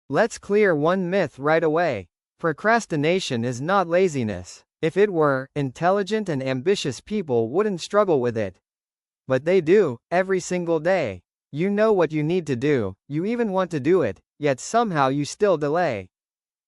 Let's clear one myth right away. Procrastination is not laziness. If it were, intelligent and ambitious people wouldn't struggle with it. But they do, every single day. You know what you need to do, you even want to do it, yet somehow you still delay.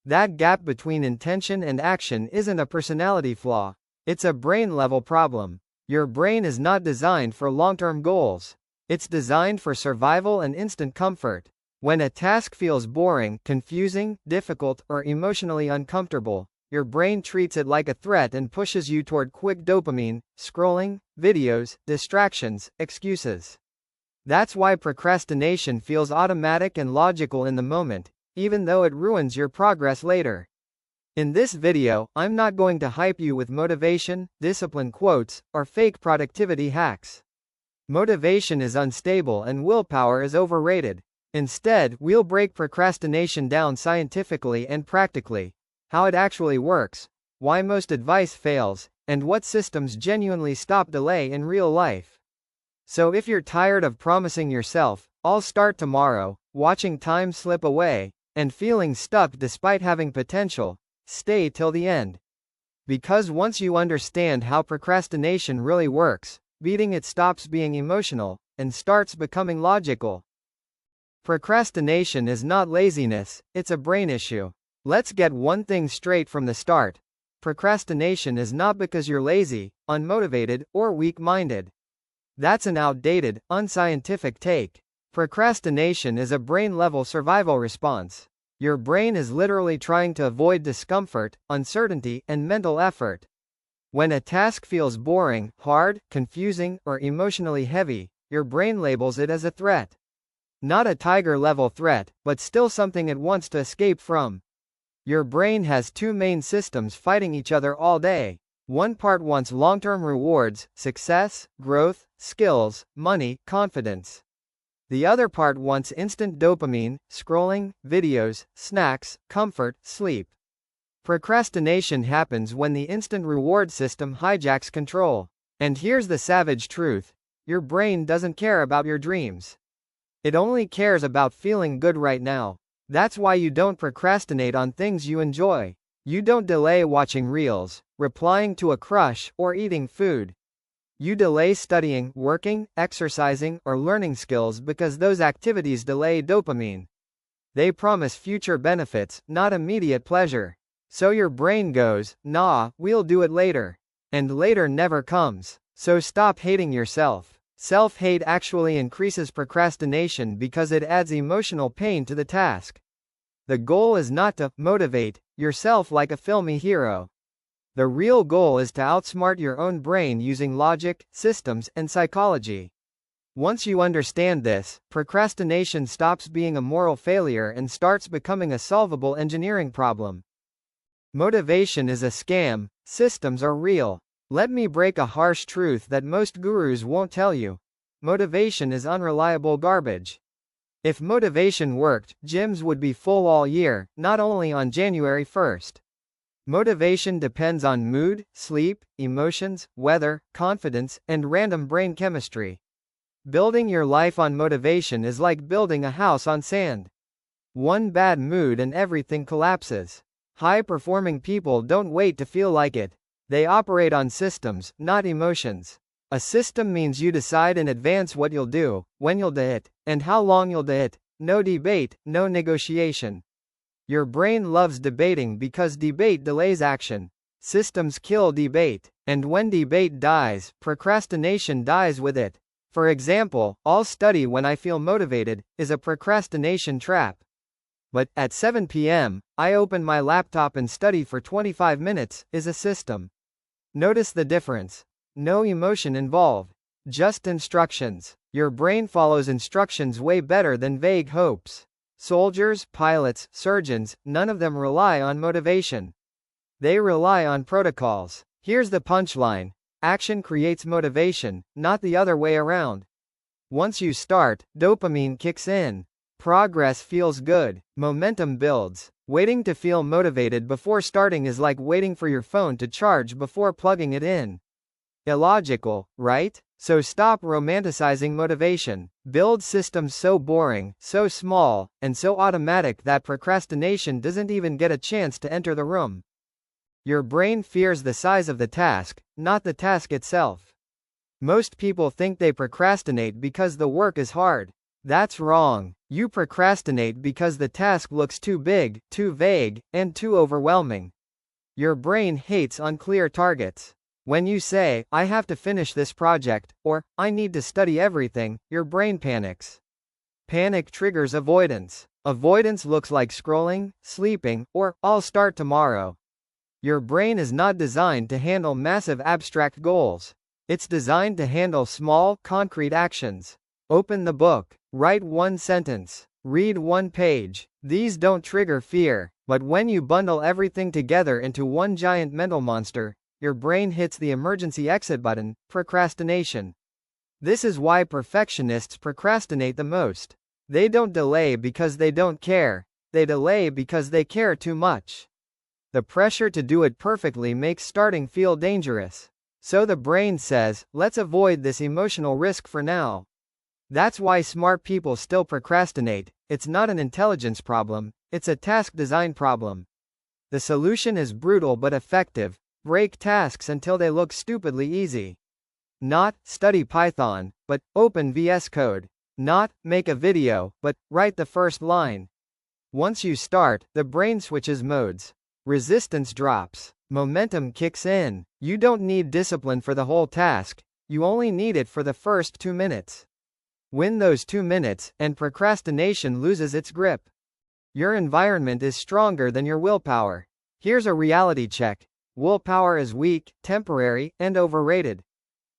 That gap between intention and action isn't a personality flaw. It's a brain-level problem. Your brain is not designed for long-term goals. It's designed for survival and instant comfort. When a task feels boring, confusing, difficult, or emotionally uncomfortable, your brain treats it like a threat and pushes you toward quick dopamine, scrolling, videos, distractions, excuses. That's why procrastination feels automatic and logical in the moment, even though it ruins your progress later. In this video, I'm not going to hype you with motivation, discipline quotes, or fake productivity hacks. Motivation is unstable and willpower is overrated. Instead, we'll break procrastination down scientifically and practically, how it actually works, why most advice fails, and what systems genuinely stop delay in real life. So if you're tired of promising yourself, "I'll start tomorrow," watching time slip away, and feeling stuck despite having potential, stay till the end. Because once you understand how procrastination really works, beating it stops being emotional, and starts becoming logical. Procrastination is not laziness, it's a brain issue. Let's get one thing straight from the start. Procrastination is not because you're lazy, unmotivated, or weak-minded. That's an outdated, unscientific take. Procrastination is a brain-level survival response. Your brain is literally trying to avoid discomfort, uncertainty, and mental effort. When a task feels boring, hard, confusing, or emotionally heavy, your brain labels it as a threat. Not a tiger-level threat, but still something it wants to escape from. Your brain has two main systems fighting each other all day. One part wants long-term rewards, success, growth, skills, money, confidence. The other part wants instant dopamine, scrolling, videos, snacks, comfort, sleep. Procrastination happens when the instant reward system hijacks control. And here's the savage truth: your brain doesn't care about your dreams. It only cares about feeling good right now. That's why you don't procrastinate on things you enjoy. You don't delay watching reels, replying to a crush, or eating food. You delay studying, working, exercising, or learning skills because those activities delay dopamine. They promise future benefits, not immediate pleasure. So your brain goes, "Nah, we'll do it later." And later never comes. So stop hating yourself. Self-hate actually increases procrastination because it adds emotional pain to the task. The goal is not to motivate yourself like a filmy hero. The real goal is to outsmart your own brain using logic, systems, and psychology. Once you understand this, procrastination stops being a moral failure and starts becoming a solvable engineering problem. Motivation is a scam, systems are real. Let me break a harsh truth that most gurus won't tell you. Motivation is unreliable garbage. If motivation worked, gyms would be full all year, not only on January 1st. Motivation depends on mood, sleep, emotions, weather, confidence, and random brain chemistry. Building your life on motivation is like building a house on sand. One bad mood and everything collapses. High-performing people don't wait to feel like it. They operate on systems, not emotions. A system means you decide in advance what you'll do, when you'll do it, and how long you'll do it. No debate, no negotiation. Your brain loves debating because debate delays action. Systems kill debate. And when debate dies, procrastination dies with it. For example, "I'll study when I feel motivated" is a procrastination trap. But, at 7 p.m., "I open my laptop and study for 25 minutes" is a system. Notice the difference. No emotion involved. Just instructions. Your brain follows instructions way better than vague hopes. Soldiers, pilots, surgeons, none of them rely on motivation. They rely on protocols. Here's the punchline: action creates motivation, not the other way around. Once you start, dopamine kicks in. Progress feels good. Momentum builds. Waiting to feel motivated before starting is like waiting for your phone to charge before plugging it in. Illogical, right? So stop romanticizing motivation. Build systems so boring, so small, and so automatic that procrastination doesn't even get a chance to enter the room. Your brain fears the size of the task, not the task itself. Most people think they procrastinate because the work is hard. That's wrong. You procrastinate because the task looks too big, too vague, and too overwhelming. Your brain hates unclear targets. When you say, I have to finish this project, or, I need to study everything, your brain panics. Panic triggers avoidance. Avoidance looks like scrolling, sleeping, or, I'll start tomorrow. Your brain is not designed to handle massive abstract goals. It's designed to handle small, concrete actions. Open the book. Write one sentence. Read one page. These don't trigger fear, but when you bundle everything together into one giant mental monster, your brain hits the emergency exit button, procrastination. This is why perfectionists procrastinate the most. They don't delay because they don't care. They delay because they care too much. The pressure to do it perfectly makes starting feel dangerous. So the brain says, let's avoid this emotional risk for now. That's why smart people still procrastinate. It's not an intelligence problem, it's a task design problem. The solution is brutal but effective. Break tasks until they look stupidly easy. Not, study Python, but, open VS Code. Not, make a video, but, write the first line. Once you start, the brain switches modes. Resistance drops. Momentum kicks in. You don't need discipline for the whole task, you only need it for the first 2 minutes. Win those 2 minutes, and procrastination loses its grip. Your environment is stronger than your willpower. Here's a reality check. Willpower is weak, temporary, and overrated.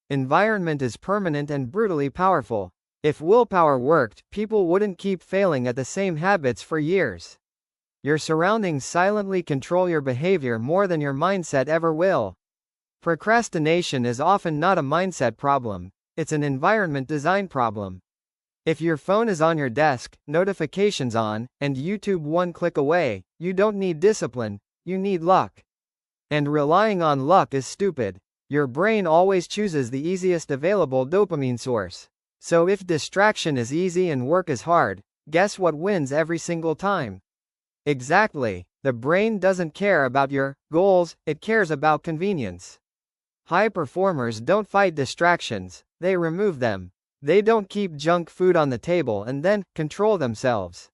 Environment is permanent and brutally powerful. If willpower worked, people wouldn't keep failing at the same habits for years. Your surroundings silently control your behavior more than your mindset ever will. Procrastination is often not a mindset problem, it's an environment design problem. If your phone is on your desk, notifications on, and YouTube one click away, you don't need discipline, you need luck. And relying on luck is stupid. Your brain always chooses the easiest available dopamine source. So if distraction is easy and work is hard, guess what wins every single time? Exactly. The brain doesn't care about your goals, it cares about convenience. High performers don't fight distractions, they remove them. They don't keep junk food on the table and then control themselves.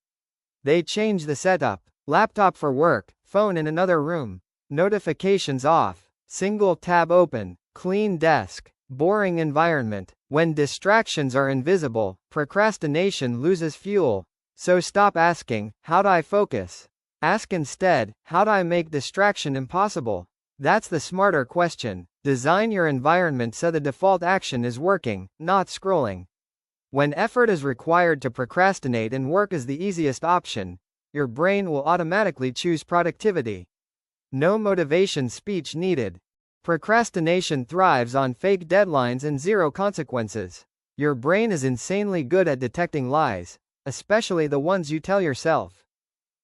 They change the setup. Laptop for work, phone in another room. Notifications off. Single tab open. Clean desk. Boring environment. When distractions are invisible, procrastination loses fuel. So stop asking, how do I focus? Ask instead, how do I make distraction impossible? That's the smarter question. Design your environment so the default action is working, not scrolling. When effort is required to procrastinate and work is the easiest option, your brain will automatically choose productivity. No motivation speech needed. Procrastination thrives on fake deadlines and zero consequences. Your brain is insanely good at detecting lies, especially the ones you tell yourself.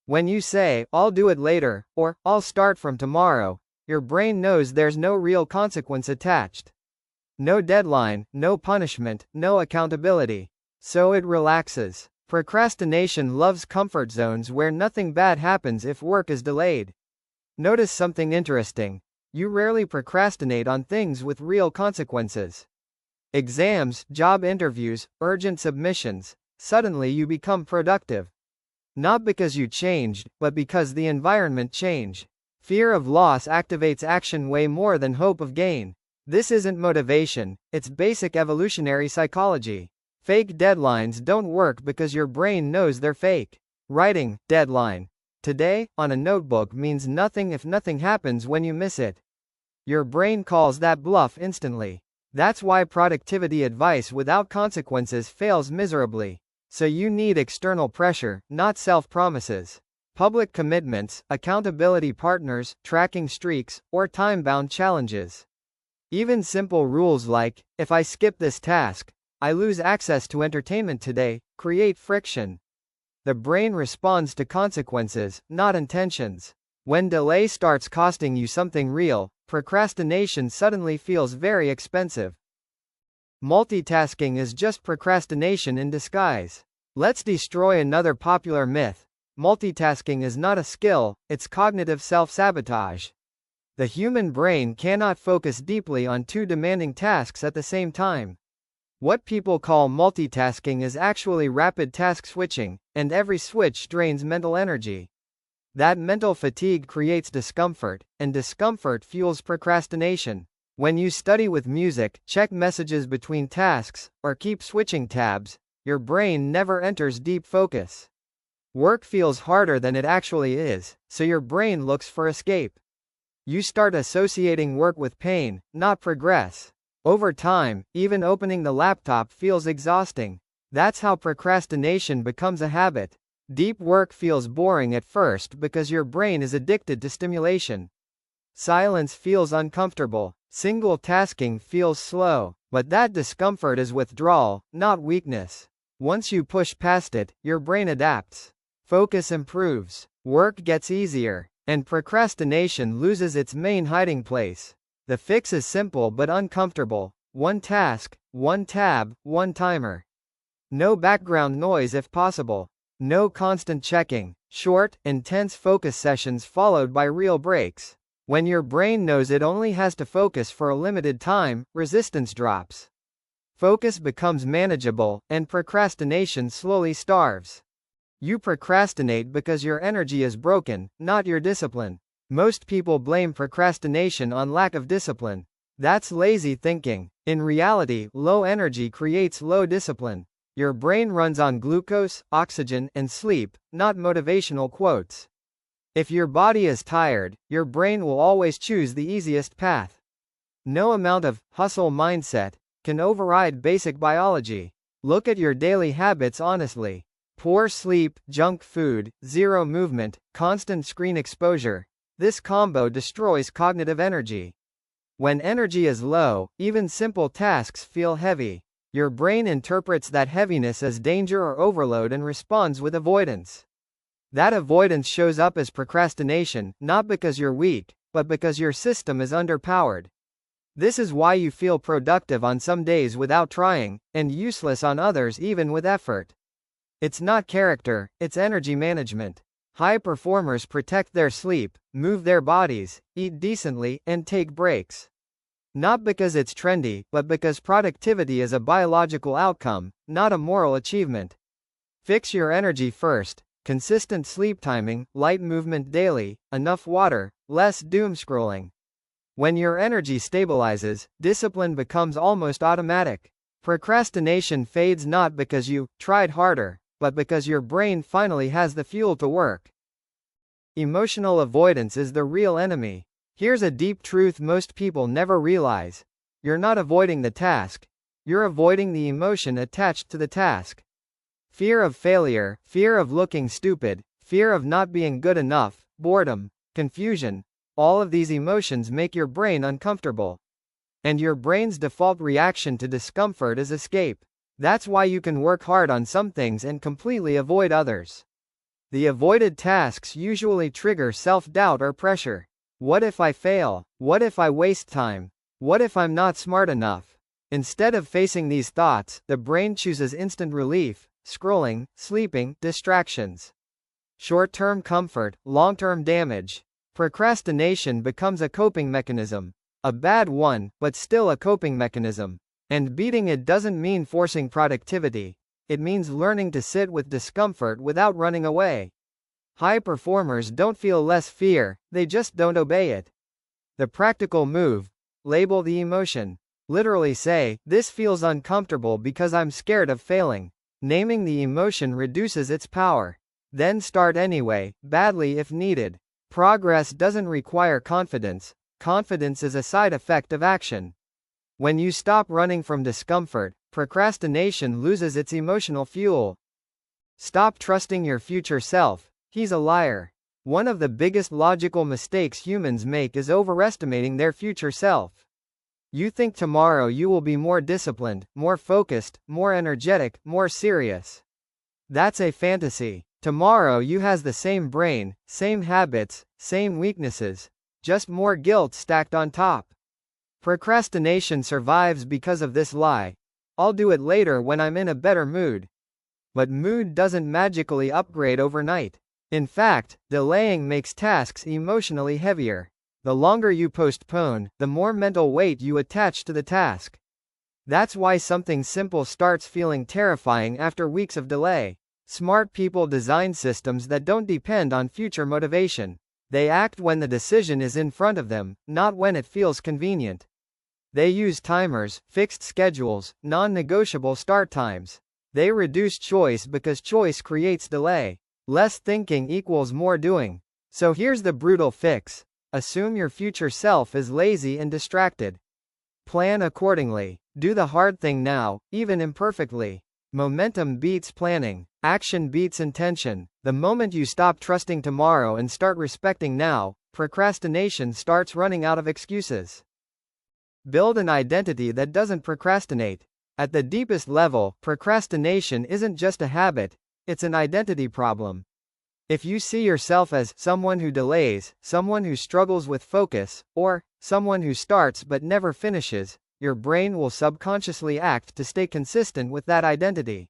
When you say, I'll do it later, or, I'll start from tomorrow, your brain knows there's no real consequence attached. No deadline, no punishment, no accountability. So it relaxes. Procrastination loves comfort zones where nothing bad happens if work is delayed. Notice something interesting. You rarely procrastinate on things with real consequences. Exams, job interviews, urgent submissions. Suddenly you become productive. Not because you changed, but because the environment changed. Fear of loss activates action way more than hope of gain. This isn't motivation, it's basic evolutionary psychology. Fake deadlines don't work because your brain knows they're fake. Writing, deadline. Today, on a notebook means nothing if nothing happens when you miss it. Your brain calls that bluff instantly. That's why productivity advice without consequences fails miserably. So you need external pressure, not self-promises. Public commitments, accountability partners, tracking streaks, or time-bound challenges. Even simple rules like, if I skip this task, I lose access to entertainment today, create friction. The brain responds to consequences, not intentions. When delay starts costing you something real, procrastination suddenly feels very expensive. Multitasking is just procrastination in disguise. Let's destroy another popular myth. Multitasking is not a skill, it's cognitive self-sabotage. The human brain cannot focus deeply on two demanding tasks at the same time. What people call multitasking is actually rapid task switching, and every switch drains mental energy. That mental fatigue creates discomfort, and discomfort fuels procrastination. When you study with music, check messages between tasks, or keep switching tabs, your brain never enters deep focus. Work feels harder than it actually is, so your brain looks for escape. You start associating work with pain, not progress. Over time, even opening the laptop feels exhausting. That's how procrastination becomes a habit. Deep work feels boring at first because your brain is addicted to stimulation. Silence feels uncomfortable. Single tasking feels slow. But that discomfort is withdrawal, not weakness. Once you push past it, your brain adapts. Focus improves. Work gets easier. And procrastination loses its main hiding place. The fix is simple but uncomfortable. One task, one tab, one timer. No background noise if possible. No constant checking. Short, intense focus sessions followed by real breaks. When your brain knows it only has to focus for a limited time, resistance drops. Focus becomes manageable, and procrastination slowly starves. You procrastinate because your energy is broken, not your discipline. Most people blame procrastination on lack of discipline. That's lazy thinking. In reality, low energy creates low discipline. Your brain runs on glucose, oxygen, and sleep, not motivational quotes. If your body is tired, your brain will always choose the easiest path. No amount of hustle mindset can override basic biology. Look at your daily habits honestly. Poor sleep, junk food, zero movement, constant screen exposure. This combo destroys cognitive energy. When energy is low, even simple tasks feel heavy. Your brain interprets that heaviness as danger or overload and responds with avoidance. That avoidance shows up as procrastination, not because you're weak, but because your system is underpowered. This is why you feel productive on some days without trying, and useless on others even with effort. It's not character, it's energy management. High performers protect their sleep, move their bodies, eat decently, and take breaks. Not because it's trendy, but because productivity is a biological outcome, not a moral achievement. Fix your energy first. Consistent sleep timing, light movement daily, enough water, less doom scrolling. When your energy stabilizes, discipline becomes almost automatic. Procrastination fades not because you tried harder, but because your brain finally has the fuel to work. Emotional avoidance is the real enemy. Here's a deep truth most people never realize. You're not avoiding the task. You're avoiding the emotion attached to the task. Fear of failure, fear of looking stupid, fear of not being good enough, boredom, confusion. All of these emotions make your brain uncomfortable. And your brain's default reaction to discomfort is escape. That's why you can work hard on some things and completely avoid others. The avoided tasks usually trigger self-doubt or pressure. What if I fail? What if I waste time? What if I'm not smart enough? Instead of facing these thoughts, the brain chooses instant relief, scrolling, sleeping, distractions. Short-term comfort, long-term damage. Procrastination becomes a coping mechanism. A bad one, but still a coping mechanism. And beating it doesn't mean forcing productivity. It means learning to sit with discomfort without running away. High performers don't feel less fear, they just don't obey it. The practical move: label the emotion. Literally say, "This feels uncomfortable because I'm scared of failing." Naming the emotion reduces its power. Then start anyway, badly if needed. Progress doesn't require confidence. Confidence is a side effect of action. When you stop running from discomfort, procrastination loses its emotional fuel. Stop trusting your future self. He's a liar. One of the biggest logical mistakes humans make is overestimating their future self. You think tomorrow you will be more disciplined, more focused, more energetic, more serious. That's a fantasy. Tomorrow you has the same brain, same habits, same weaknesses, just more guilt stacked on top. Procrastination survives because of this lie. I'll do it later when I'm in a better mood. But mood doesn't magically upgrade overnight. In fact, delaying makes tasks emotionally heavier. The longer you postpone, the more mental weight you attach to the task. That's why something simple starts feeling terrifying after weeks of delay. Smart people design systems that don't depend on future motivation. They act when the decision is in front of them, not when it feels convenient. They use timers, fixed schedules, non-negotiable start times. They reduce choice because choice creates delay. Less thinking equals more doing. So here's the brutal fix. Assume your future self is lazy and distracted. Plan accordingly. Do the hard thing now, even imperfectly. Momentum beats planning. Action beats intention. The moment you stop trusting tomorrow and start respecting now, procrastination starts running out of excuses. Build an identity that doesn't procrastinate. At the deepest level, procrastination isn't just a habit, it's an identity problem. If you see yourself as someone who delays, someone who struggles with focus, or someone who starts but never finishes, your brain will subconsciously act to stay consistent with that identity.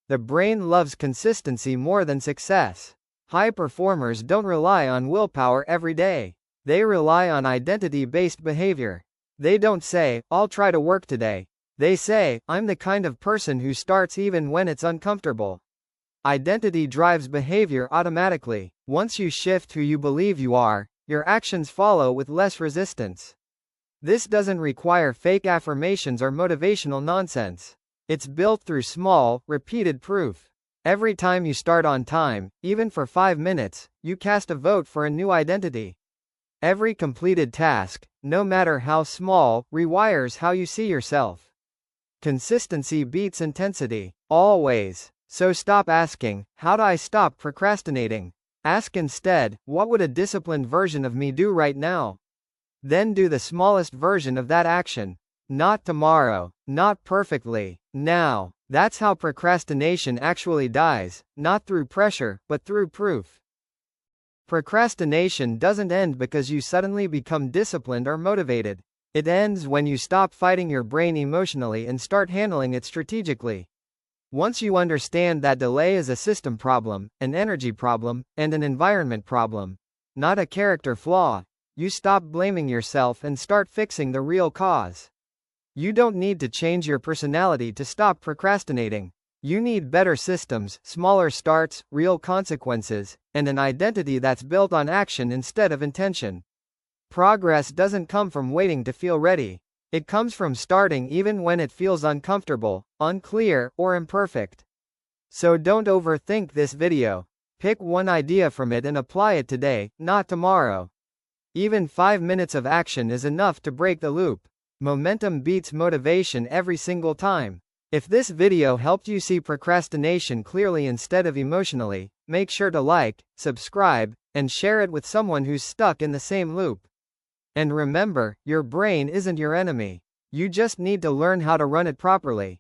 The brain loves consistency more than success. High performers don't rely on willpower every day. They rely on identity-based behavior. They don't say, "I'll try to work today." They say, "I'm the kind of person who starts even when it's uncomfortable." Identity drives behavior automatically. Once you shift who you believe you are, your actions follow with less resistance. This doesn't require fake affirmations or motivational nonsense. It's built through small, repeated proof. Every time you start on time, even for 5 minutes, you cast a vote for a new identity. Every completed task, no matter how small, rewires how you see yourself. Consistency beats intensity. Always. So stop asking, "How do I stop procrastinating?" Ask instead, "What would a disciplined version of me do right now?" Then do the smallest version of that action. Not tomorrow, not perfectly, now. That's how procrastination actually dies, not through pressure, but through proof. Procrastination doesn't end because you suddenly become disciplined or motivated. It ends when you stop fighting your brain emotionally and start handling it strategically. Once you understand that delay is a system problem, an energy problem, and an environment problem, not a character flaw, you stop blaming yourself and start fixing the real cause. You don't need to change your personality to stop procrastinating. You need better systems, smaller starts, real consequences, and an identity that's built on action instead of intention. Progress doesn't come from waiting to feel ready. It comes from starting even when it feels uncomfortable, unclear, or imperfect. So don't overthink this video. Pick one idea from it and apply it today, not tomorrow. Even 5 minutes of action is enough to break the loop. Momentum beats motivation every single time. If this video helped you see procrastination clearly instead of emotionally, make sure to like, subscribe, and share it with someone who's stuck in the same loop. And remember, your brain isn't your enemy. You just need to learn how to run it properly.